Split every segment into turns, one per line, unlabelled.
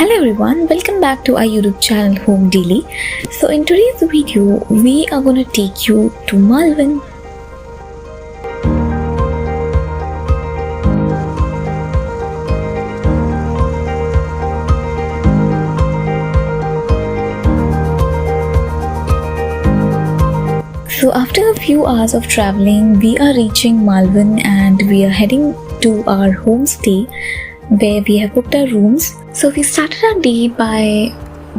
Hello everyone, welcome back to our YouTube channel Home Daily. So in today's video, we are going to take you to Malvan. So after a few hours of traveling, we are reaching Malvan and we are heading to our homestay where we have booked our rooms. So we started our day by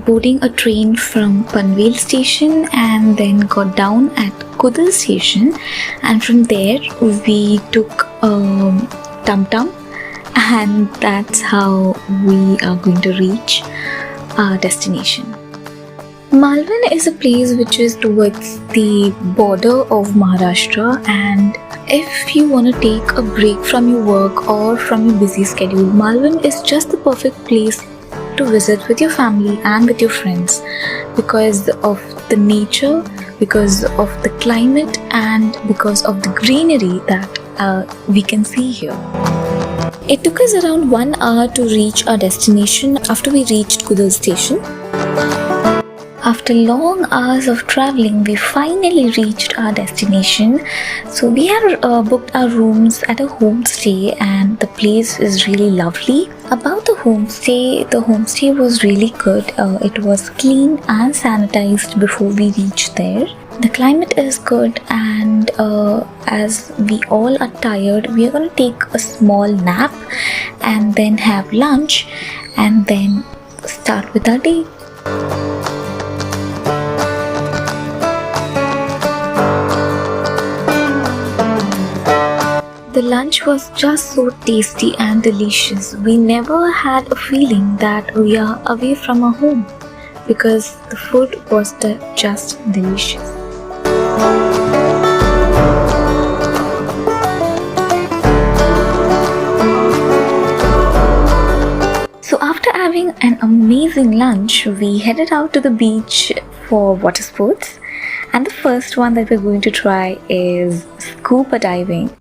boarding a train from Panvel station and then got down at Kudal station, and from there we took a tum-tum, and that's how we are going to reach our destination. Malvan is a place which is towards the border of Maharashtra, and if you want to take a break from your work or from your busy schedule, Malvan is just the perfect place to visit with your family and with your friends because of the nature, because of the climate, and because of the greenery that we can see here. It took us around 1 hour to reach our destination after we reached Kudal station. After long hours of traveling, we finally reached our destination. So we have booked our rooms at a homestay, and the place is really lovely. About the homestay was really good. It was clean and sanitized before we reached there. The climate is good, and as we all are tired, we are going to take a small nap and then have lunch and then start with our day. The lunch was just so tasty and delicious. We never had a feeling that we are away from our home because the food was just delicious. So after having an amazing lunch, we headed out to the beach for water sports, and the first one that we're going to try is scuba diving.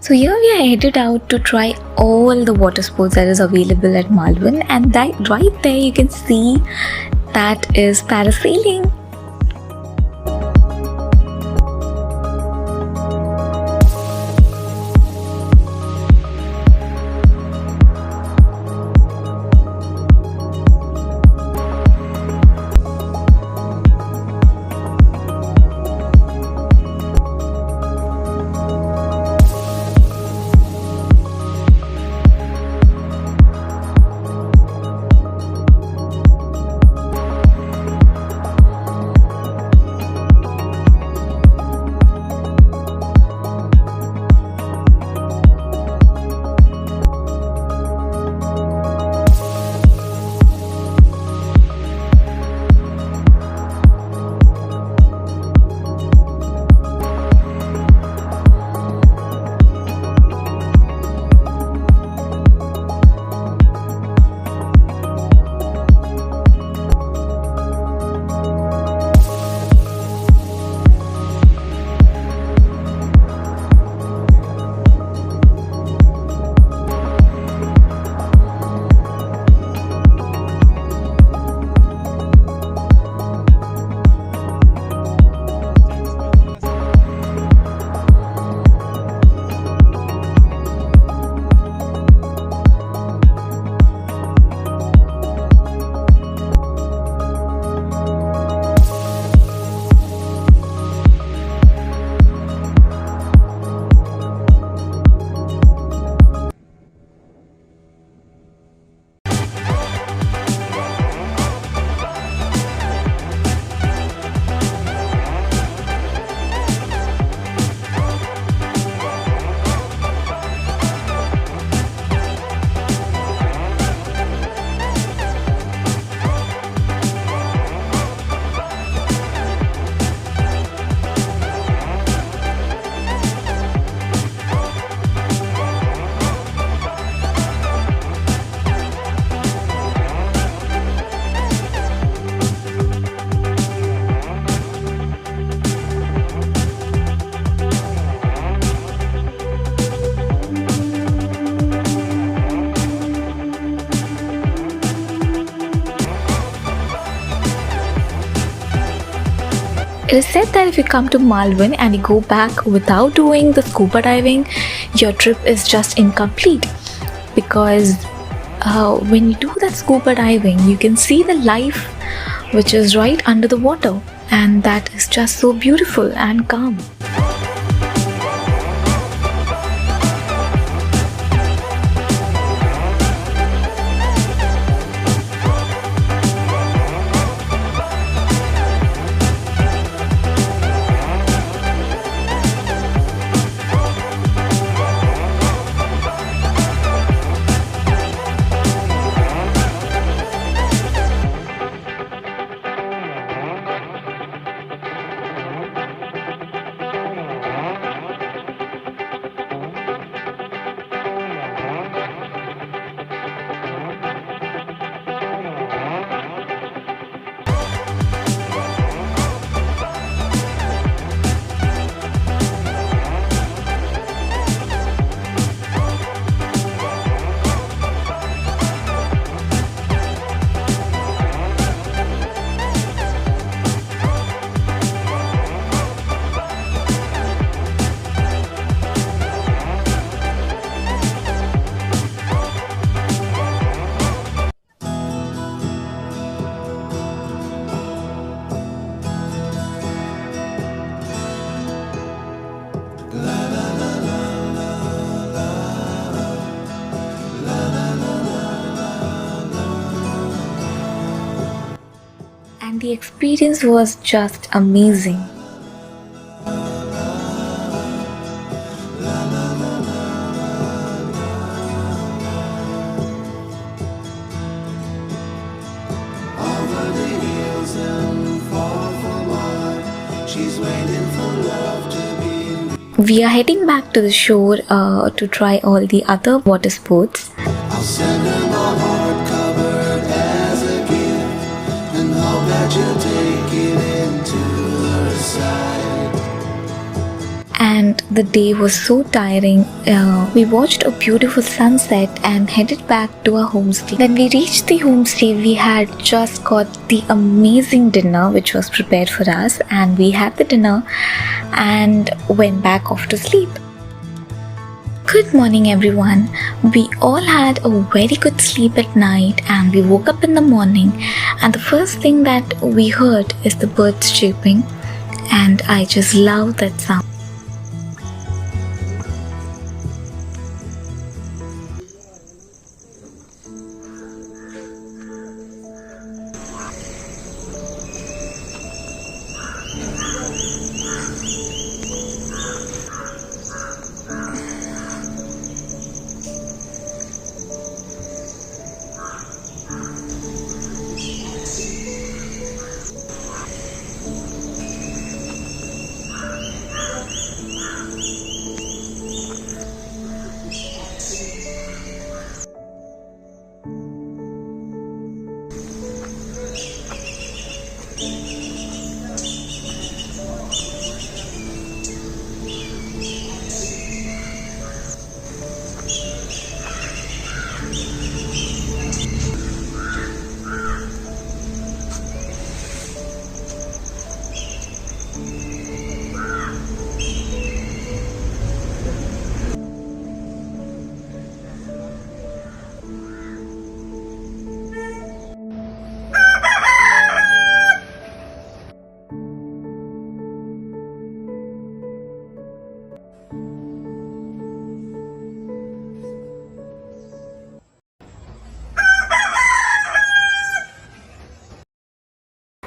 So here we are headed out to try all the water sports that is available at Malvan, and that right there you can see that is parasailing. It is said that if you come to Malvan and you go back without doing the scuba diving, your trip is just incomplete because when you do that scuba diving, you can see the life which is right under the water, and that is just so beautiful and calm. And the experience was just amazing. We are heading back to the shore to try all the other water sports.
I'll send her my heart covered as a gift, and hope that you'll take it into her side.
And the day was so tiring. We watched a beautiful sunset and headed back to our homestay. When we reached the homestay, we had just got the amazing dinner which was prepared for us, and we had the dinner and went back off to sleep. Good morning everyone. We all had a very good sleep at night, and we woke up in the morning, and the first thing that we heard is the birds chirping, and I just love that sound.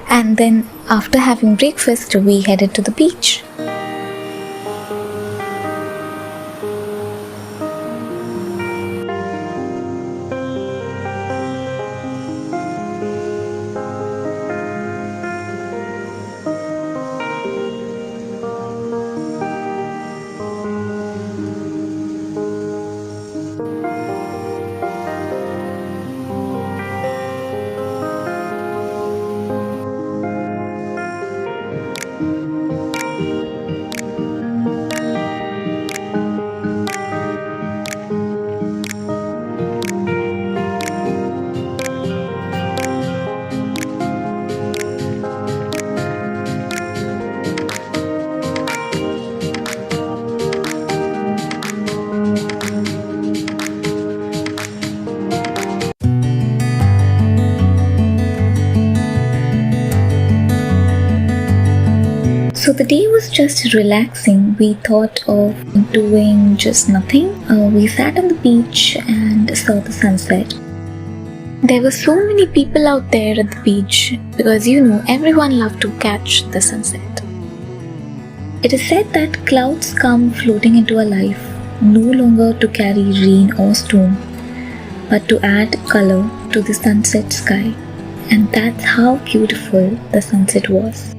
And then after having breakfast, we headed to the beach. So the day was just relaxing. We thought of doing just nothing. We sat on the beach and saw the sunset. There were so many people out there at the beach because everyone loved to catch the sunset. It is said that clouds come floating into our life no longer to carry rain or storm, but to add color to the sunset sky. And that's how beautiful the sunset was.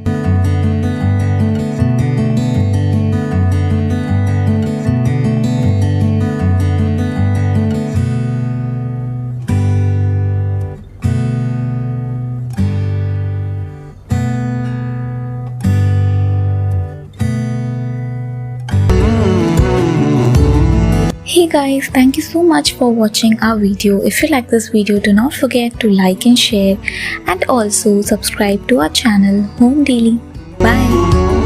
Hey guys, thank you so much for watching our video. If you like this video, do not forget to like and share, and also subscribe to our channel Home Daily. Bye.